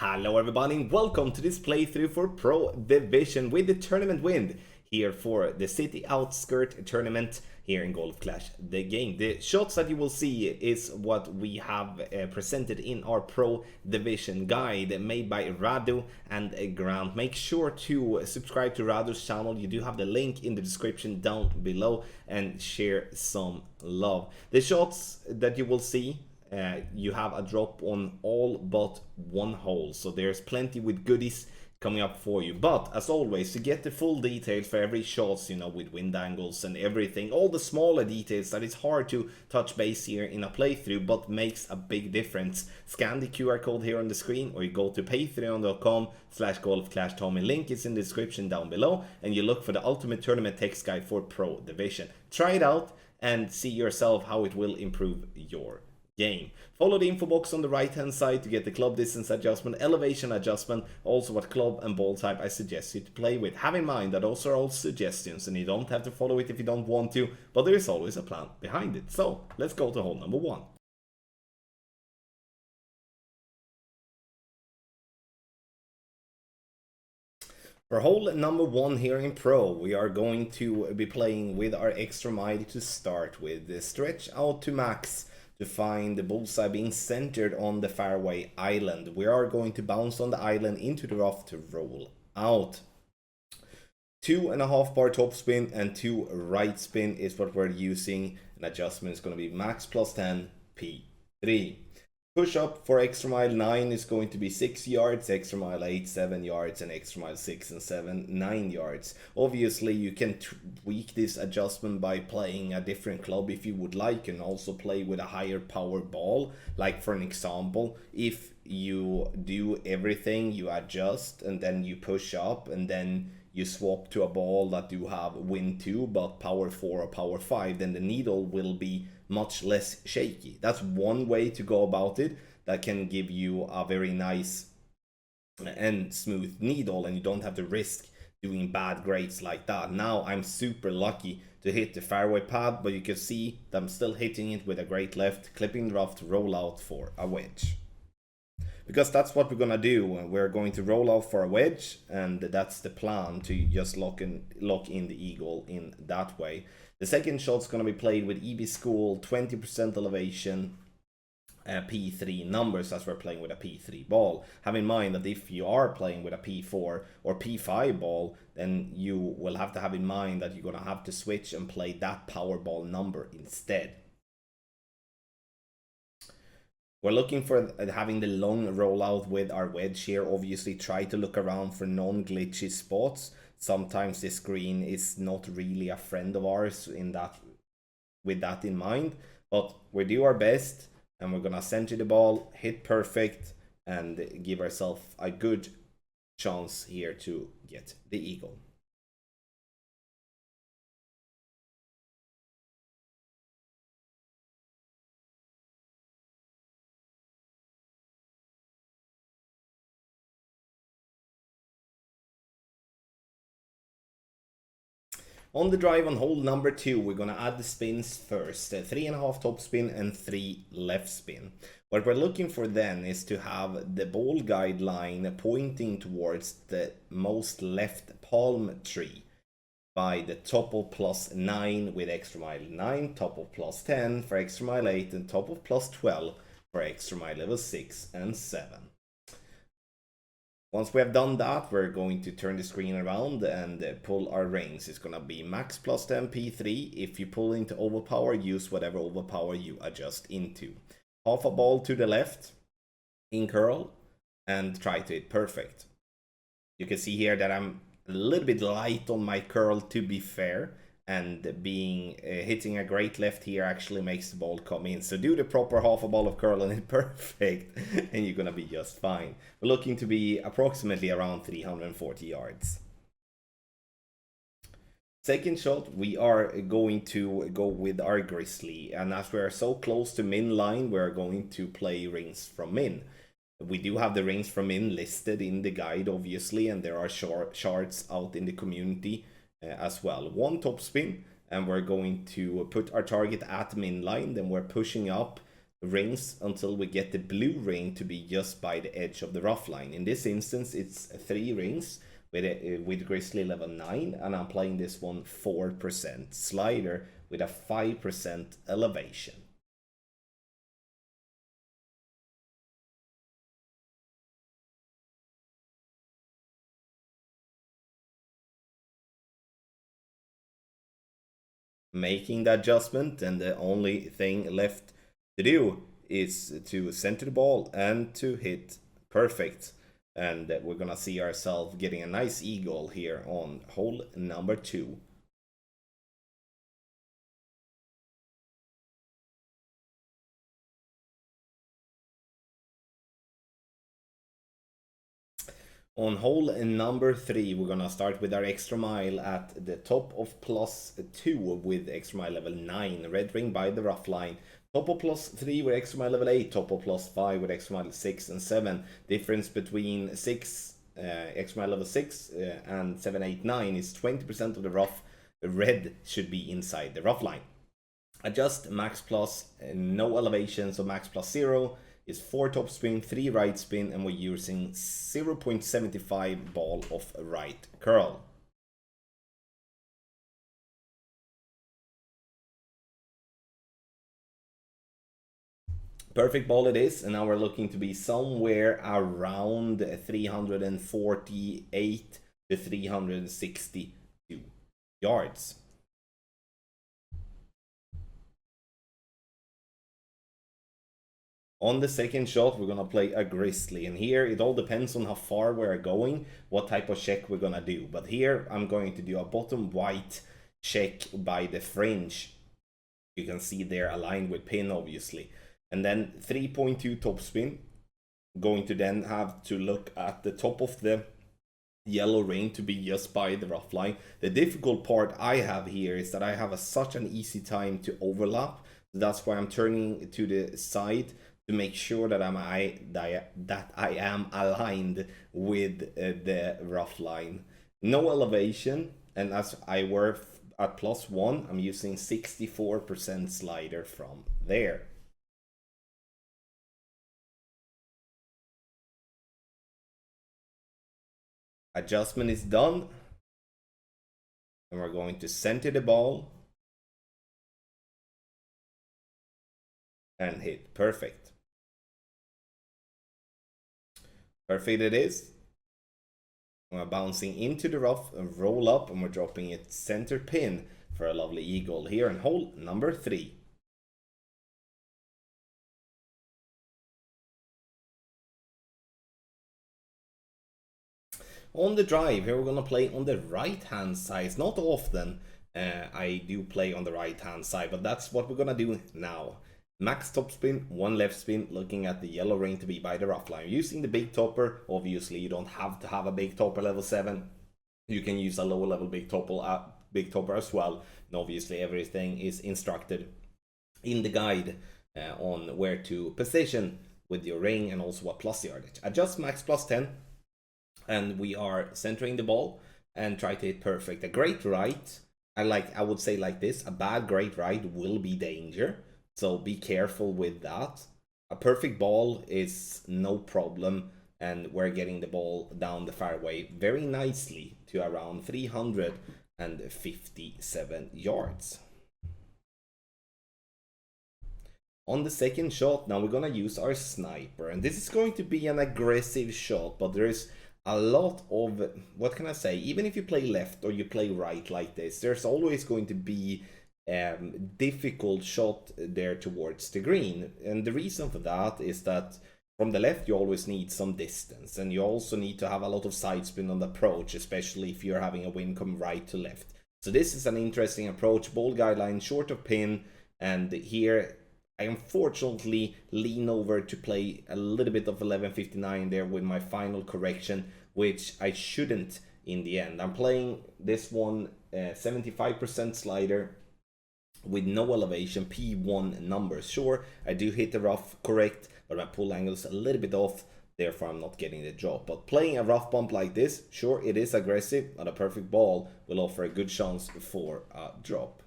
Hello everybody and welcome to this playthrough for Pro Division with the tournament win here for the City Outskirt Tournament here in Golf Clash, the game. The shots that you will see is what we have presented in our Pro Division guide made by Radu and Grant. Make sure to subscribe to Radu's channel. You do have the link in the description down below and share some love. The shots that you will see, you have a drop on all but one hole, so there's plenty with goodies coming up for you. But as always, to get the full details for every shots, you know, with wind angles and everything, all the smaller details that is hard to touch base here in a playthrough but makes a big difference, scan the QR code here on the screen, or you go to patreon.com/golfclashtommy. Link is in the description down below, and you look for the ultimate tournament text guide for Pro Division. Try it out and see yourself how it will improve your game. Follow the info box on the right hand side to get the club distance adjustment, elevation adjustment, also what club and ball type I suggest you to play with. Have in mind that those are all suggestions and you don't have to follow it if you don't want to, but there is always a plan behind it. So let's go to hole number 1. For hole number 1 here in Pro, we are going to be playing with our extra mile to start with. Stretch out to max to find the bullseye being centered on the fairway island. We are going to bounce on the island into the rough to roll out. 2.5 bar top spin and 2 right spin is what we're using. An adjustment is going to be max plus 10 P3. Push up for extra mile 9 is going to be 6 yards, extra mile 8 7 yards, and extra mile 6 and 7 9 yards. Obviously you can tweak this adjustment by playing a different club if you would like, and also play with a higher power ball. Like for an example, if you do everything, you adjust and then you push up and then you swap to a ball that do have wind 2 but power 4 or power 5, then the needle will be much less shaky. That's one way to go about it that can give you a very nice and smooth needle, and you don't have to risk doing bad grades like that. Now I'm super lucky to hit the fairway pad, but you can see that I'm still hitting it with a great left, clipping the rough to roll out for a wedge. Because that's what we're gonna do. We're going to roll out for a wedge, and that's the plan, to just lock in the eagle in that way. The second shot's gonna be played with EB School 20% elevation, P3 numbers, as we're playing with a P3 ball. Have in mind that if you are playing with a P4 or P5 ball, then you will have to have in mind that you're gonna have to switch and play that power ball number instead. We're looking for having the long rollout with our wedge here. Obviously try to look around for non-glitchy spots. Sometimes this green is not really a friend of ours in that, with that in mind, but we do our best and we're gonna center the ball, hit perfect, and give ourselves a good chance here to get the eagle. On the drive on hole number 2, we're gonna add the spins first. 3.5 top spin and 3 left spin. What we're looking for then is to have the ball guideline pointing towards the most left palm tree by the top of plus 9 with extra mile 9, top of plus 10 for extra mile 8, and top of plus 12 for extra mile level 6 and 7. Once we have done that, we're going to turn the screen around and pull our rings. It's going to be max plus 10 P3. If you pull into overpower, use whatever overpower you adjust into. Half a ball to the left in curl and try to hit perfect. You can see here that I'm a little bit light on my curl, to be fair, and being hitting a great left here actually makes the ball come in. So do the proper half a ball of curl and hit perfect and you're gonna be just fine. We're looking to be approximately around 340 yards. Second shot, we are going to go with our Grizzly, and as we are so close to min line, we're going to play rings from min. We do have the rings from min listed in the guide, obviously, and there are charts out in the community as well. 1 top spin, and we're going to put our target at min line, then we're pushing up rings until we get the blue ring to be just by the edge of the rough line. In this instance, it's 3 rings with Grizzly level 9, and I'm playing this one 4% slider with a 5% elevation. Making the adjustment, and the only thing left to do is to center the ball and to hit perfect. And we're gonna see ourselves getting a nice eagle here on hole number 2. On hole number 3, we're gonna start with our extra mile at the top of +2 with extra mile level 9, red ring by the rough line. Top of +3 with extra mile level 8, top of +5 with extra mile 6 and 7. Difference between extra mile level 6 and 7, 8, 9 is 20% of the rough. Red should be inside the rough line. Adjust max plus, no elevation, so max plus 0 is 4 top spin, 3 right spin, and we're using 0.75 ball of right curl. Perfect ball it is, and now we're looking to be somewhere around 348 to 362 yards. On the second shot, we're gonna play a Grizzly, and here it all depends on how far we're going, what type of check we're gonna do. But here I'm going to do a bottom white check by the fringe. You can see they're aligned with pin, obviously. And then 3.2 topspin. Going to then have to look at the top of the yellow ring to be just by the rough line. The difficult part I have here is that I have such an easy time to overlap. That's why I'm turning to the side to make sure that I am aligned with the rough line. No elevation, and as I were at +1, I'm using 64% slider from there. Adjustment is done, and we're going to center the ball and hit perfect. Perfect it is. We're bouncing into the rough and roll up, and we're dropping it center pin for a lovely eagle here in hole number 3. On the drive, here we're gonna play on the right hand side. It's not often I do play on the right hand side, but that's what we're gonna do now. Max top spin, 1 left spin, looking at the yellow ring to be by the rough line. Using the big topper, obviously you don't have to have a big topper level 7. You can use a lower level big topper as well. And obviously everything is instructed in the guide on where to position with your ring and also what plus yardage. Adjust max +10, and we are centering the ball and try to hit perfect. A great right, I would say like this, a bad great right will be danger, so be careful with that. A perfect ball is no problem, and we're getting the ball down the fairway very nicely to around 357 yards. On the second shot, now we're gonna use our sniper, and this is going to be an aggressive shot, but there is a lot of, what can I say, even if you play left or you play right like this, there's always going to be difficult shot there towards the green. And the reason for that is that from the left you always need some distance, and you also need to have a lot of side spin on the approach, especially if you're having a wind come right to left. So this is an interesting approach. Ball guideline short of pin, and here I unfortunately lean over to play a little bit of 1159 there with my final correction, which I shouldn't in the end. I'm playing this one 75% slider with no elevation, P1 numbers. Sure, I do hit the rough correct, but my pull angle is a little bit off, therefore I'm not getting the drop. But playing a rough bump like this, sure, it is aggressive, but a perfect ball will offer a good chance for a drop.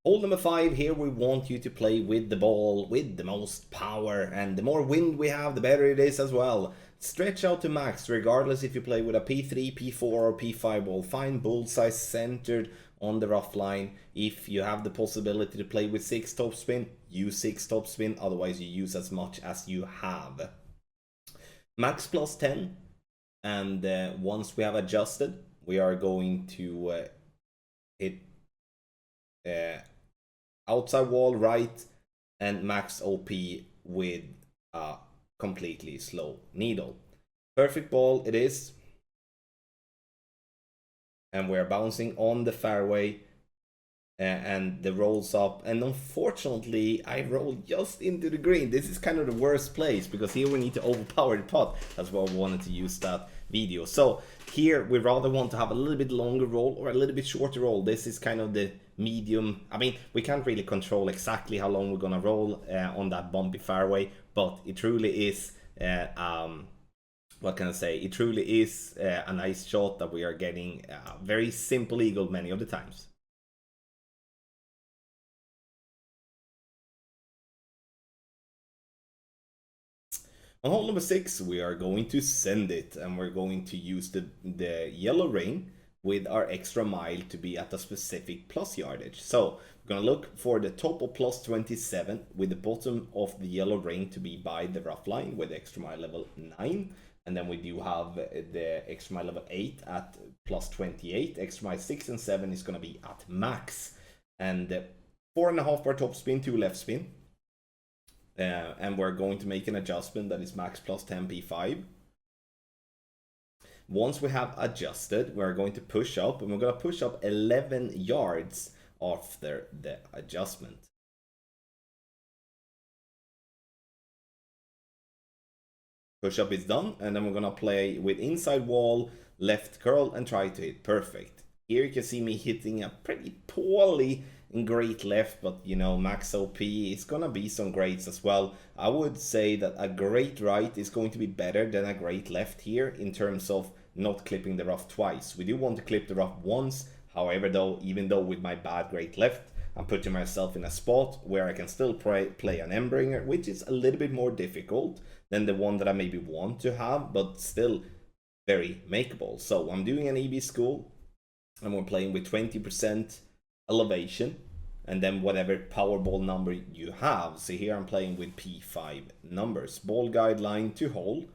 Hole number 5, here we want you to play with the ball with the most power, and the more wind we have, the better it is as well. Stretch out to max, regardless if you play with a P3, P4 or P5 ball. Find bullseye centered on the rough line. If you have the possibility to play with 6 topspin, use 6 topspin, otherwise you use as much as you have. Max plus 10, and once we have adjusted, we are going to hit outside wall right and max OP with a completely slow needle. Perfect ball it is, and we're bouncing on the fairway, and the rolls up, and unfortunately I rolled just into the green. This is kind of the worst place because here we need to overpower the putt. That's why I wanted to use that video. So here we rather want to have a little bit longer roll or a little bit shorter roll. This is kind of the medium. I mean, we can't really control exactly how long we're gonna roll on that bumpy fairway, but it truly is what can I say? It truly is a nice shot that we are getting very simple eagle many of the times. On hole number 6, we are going to send it, and we're going to use the yellow ring with our extra mile to be at a specific plus yardage. So we're going to look for the top of plus 27 with the bottom of the yellow ring to be by the rough line with extra mile level 9. And then we do have the extra mile level 8 at plus 28. Extra mile 6 and 7 is going to be at max. And 4.5 bar top spin, 2 left spin. And we're going to make an adjustment that is max plus 10 P5. Once we have adjusted, we're going to push up, and we're going to push up 11 yards after the adjustment. Push up is done, and then we're going to play with inside wall, left curl, and try to hit perfect. Here you can see me hitting a pretty poorly in great left, but you know, max OP is gonna be some greats as well. I would say that a great right is going to be better than a great left here in terms of not clipping the rough twice. We do want to clip the rough once, however though, even though with my bad great left, I'm putting myself in a spot where I can still play an Embringer, which is a little bit more difficult than the one that I maybe want to have, but still very makeable. So I'm doing an EB school, and we're playing with 20% elevation, and then whatever Powerball number you have. So here I'm playing with P5 numbers. Ball guideline to hole,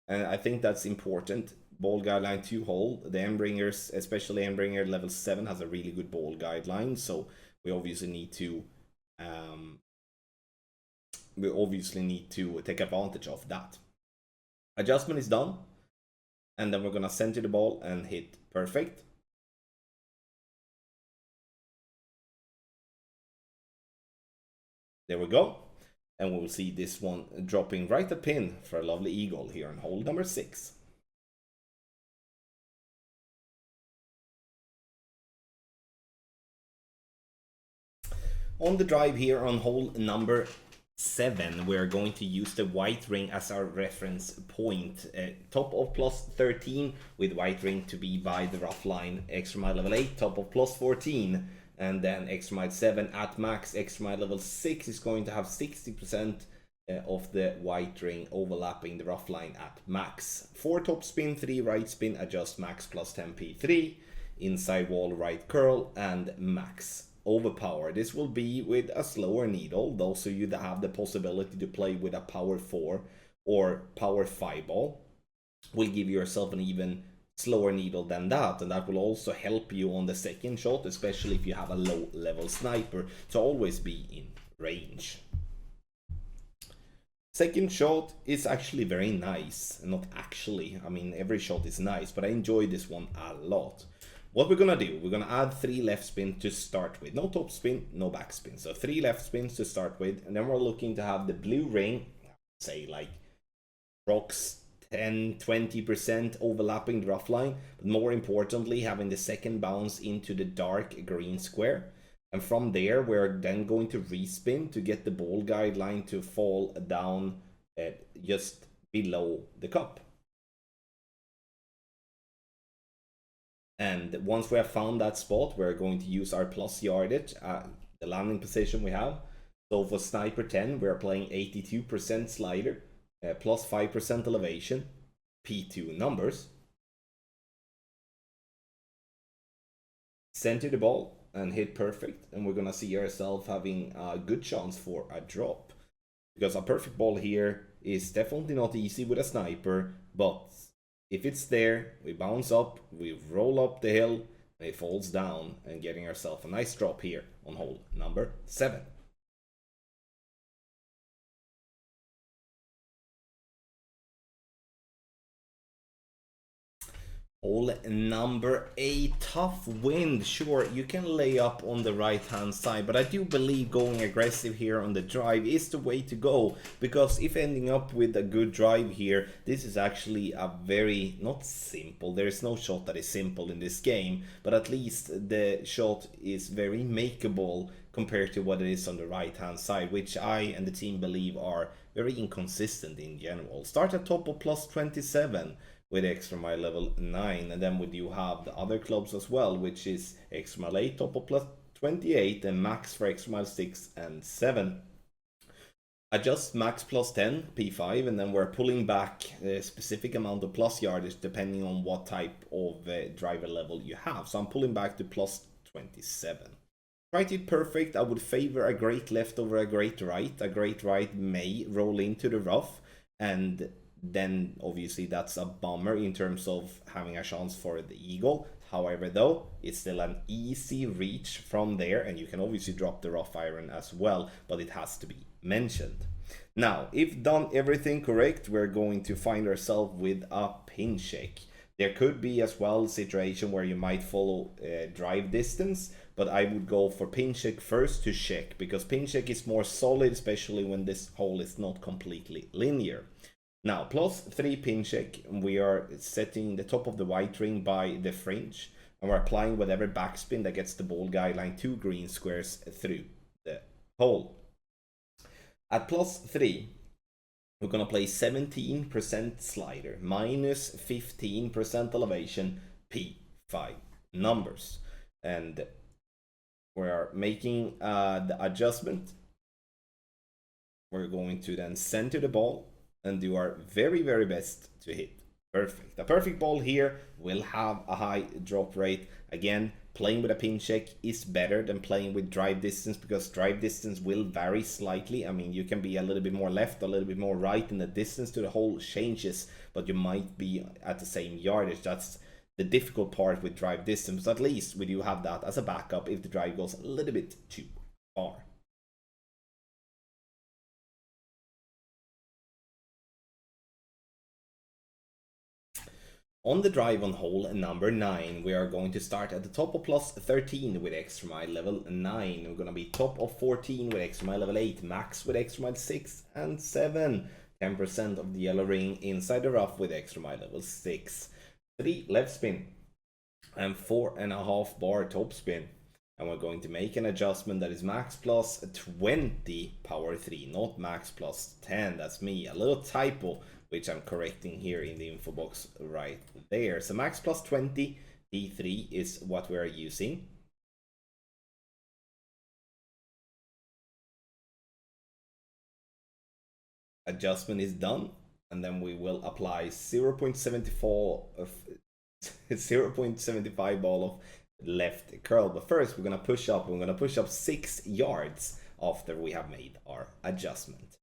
and I think that's important. Ball guideline to hole. The Embringers, especially Embringer level 7, has a really good ball guideline, so we obviously need to take advantage of that. Adjustment is done, and then we're gonna center the ball and hit perfect. There we go. And we'll see this one dropping right at pin for a lovely eagle here on hole number 6. On the drive here on hole number 7, we're going to use the white ring as our reference point. Top of plus 13 with white ring to be by the rough line. Extra mile level 8, top of plus 14. And then extra mile 7 at max. Extra mile level 6 is going to have 60% of the white ring overlapping the rough line at max. 4 top spin, 3 right spin, adjust max plus 10 P3. Inside wall right curl and max overpower. This will be with a slower needle. Those of you that have the possibility to play with a power 4 or power 5 ball will give yourself an even slower needle than that, and that will also help you on the second shot, especially if you have a low level sniper, to always be in range. Second shot is actually very nice. Not actually, I mean every shot is nice, but I enjoy this one a lot. What we're gonna do, we're gonna add 3 left spin to start with. No top spin, no back spin. So 3 left spins to start with, and then we're looking to have the blue ring, say like rocks 10-20% overlapping the rough line, but more importantly having the second bounce into the dark green square, and from there we're then going to respin to get the ball guideline to fall down just below the cup. And once we have found that spot, we're going to use our plus yardage, the landing position we have. So for sniper 10, we're playing 82% slider, plus 5% elevation, P2 numbers. Center the ball and hit perfect, and we're gonna see ourselves having a good chance for a drop. Because a perfect ball here is definitely not easy with a sniper, but if it's there, we bounce up, we roll up the hill, and it falls down, and getting ourselves a nice drop here on hole number 7. Hole number 8, tough wind. Sure, you can lay up on the right hand side, but I do believe going aggressive here on the drive is the way to go, because if ending up with a good drive here, this is actually a very, not simple, there is no shot that is simple in this game, but at least the shot is very makeable compared to what it is on the right hand side, which I and the team believe are very inconsistent in general. Start at top of plus 27 with extra mile level 9, and then we do have the other clubs as well, which is extra mile 8 top of plus 28 and max for extra mile 6 and 7. Adjust max plus 10 P5, and then we're pulling back a specific amount of plus yardage depending on what type of driver level you have. So I'm pulling back to plus 27. Try to hit perfect. I would favor a great left over a great right. A great right may roll into the rough, and then obviously that's a bummer in terms of having a chance for the eagle. However, though, it's still an easy reach from there, and you can obviously drop the rough iron as well, but it has to be mentioned. Now, if done everything correct, we're going to find ourselves with a pin check. There could be as well a situation where you might follow drive distance, but I would go for pin check first to check, because pin check is more solid, especially when this hole is not completely linear. Now, plus 3 pin check, we are setting the top of the white ring by the fringe, and we're applying whatever backspin that gets the ball guideline 2 green squares through the hole. At plus 3, we're going to play 17% slider, minus 15% elevation, P5 numbers. And we are making the adjustment. We're going to then center the ball and do our very, very best to hit perfect. A perfect ball here will have a high drop rate. Again, playing with a pin check is better than playing with drive distance, because drive distance will vary slightly. I mean, you can be a little bit more left, a little bit more right, and the distance to the hole changes, but you might be at the same yardage. That's the difficult part with drive distance. At least we do have that as a backup if the drive goes a little bit too far. On the drive on hole number 9, we are going to start at the top of plus 13 with extra mile level 9. We're going to be top of 14 with extra mile level 8, max with extra mile 6 and 7. 10% of the yellow ring inside the rough with extra mile level 6. 3 left spin and 4.5 bar top spin. And we're going to make an adjustment that is max plus 20 power 3, not max plus 10. That's me, a little typo, which I'm correcting here in the info box right there. So max plus 20 P3 is what we're using. Adjustment is done, and then we will apply 0.75 ball of left curl. But first we're gonna push up. We're gonna push up 6 yards after we have made our adjustment.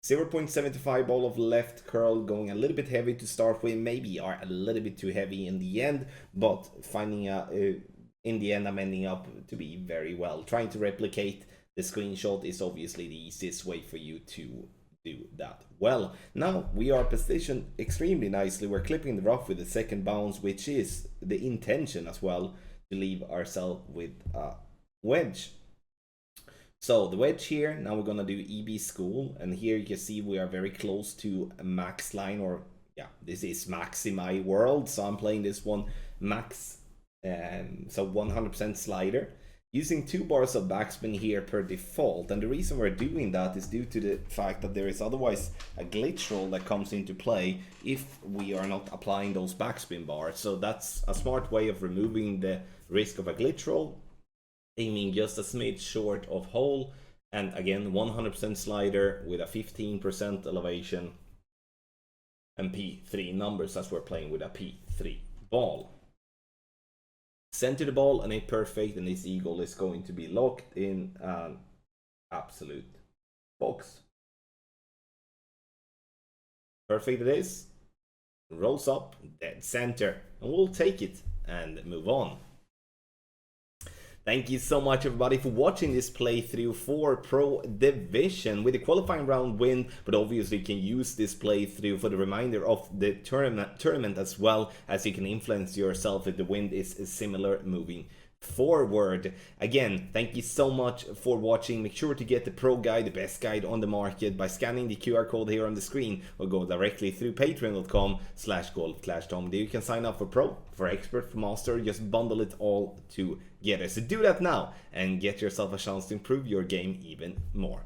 0.75 ball of left curl, going a little bit heavy to start with, maybe are a little bit too heavy in the end, but finding in the end I'm ending up to be very well. Trying to replicate the screenshot is obviously the easiest way for you to do that well. Now we are positioned extremely nicely. We're clipping the rough with the second bounce, which is the intention as well, to leave ourselves with a wedge. So the wedge here, now we're gonna do EB school, and here you can see we are very close to a max line, or yeah, this is max in my world, so I'm playing this one max, so 100% slider, using 2 bars of backspin here per default. And the reason we're doing that is due to the fact that there is otherwise a glitch roll that comes into play if we are not applying those backspin bars. So that's a smart way of removing the risk of a glitch roll. aiming just a smidge short of hole, and again 100% slider with a 15% elevation, and P3 numbers as we're playing with a P3 ball. Center the ball and hit perfect, and this eagle is going to be locked in an absolute box. Perfect it is. Rolls up, dead center, and we'll take it and move on. Thank you so much everybody for watching this playthrough for Pro Division with the qualifying round win, but obviously you can use this playthrough for the remainder of the tournament as well, as you can influence yourself if the wind is similar moving forward. Again, thank you so much for watching. Make sure to get the pro guide, the best guide on the market, by scanning the QR code here on the screen, or go directly through patreon.com/golfclashtom. There you can sign up for pro, for expert, for master, just bundle it all together. So do that now and get yourself a chance to improve your game even more.